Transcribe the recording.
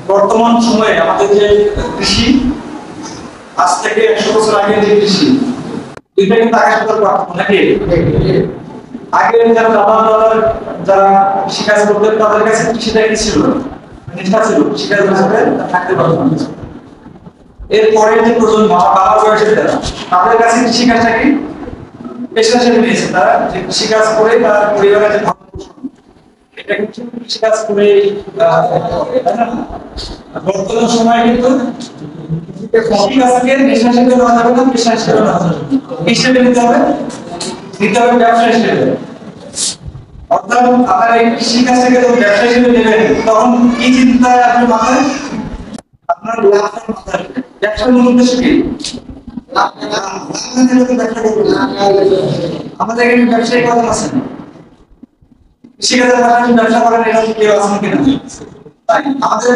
বর্তমান সময়ে আমাদের যে কৃষি আজ থেকে 100 বছর আগে যে কৃষি দুইটা কিন্তু আকাশ পাতাল পার্থক্য নাকি? আগে যারা যারা কৃষিকাজ করতেন তাদের কাছে কৃষিটা কি ছিল? নিষ্ঠা ছিল, কৃষিকাজ হিসেবে থাকতে পারতো। এরপরে যে প্রজন্ম বাবার বয়সের যারা, তাদের কাছে কৃষিকাজটা কি পেশা হিসেবে নিয়েছে। তারা যে কৃষিকাজ করে তার পরিবারের যে ভরণ পোষণ, এটা কিন্তু কৃষিকাজ করে। বর্তমান সময়ে কিন্তু কৃষিকাজকে পেশা হিসেবে নেওয়া যাবে না, পেশা হিসেবে নেওয়া যাবে। হিসেবে নিতে হবে ব্যবসা হিসেবে। অর্থাৎ আপনারা এই কৃষিকাজটাকে যখন ব্যবসা হিসেবে নেবেন তখন কি চিন্তা আসবে মাথায়? আপনার লাভের মাথায়। ব্যবসার মূল উদ্দেশ্য কি? আমাদের এখানে ব্যবসায়ী কজন আছেন? কৃষিকাজের পাশাপাশি ব্যবসা করেন এরকম কেউ আছেন কিনা? আমাদের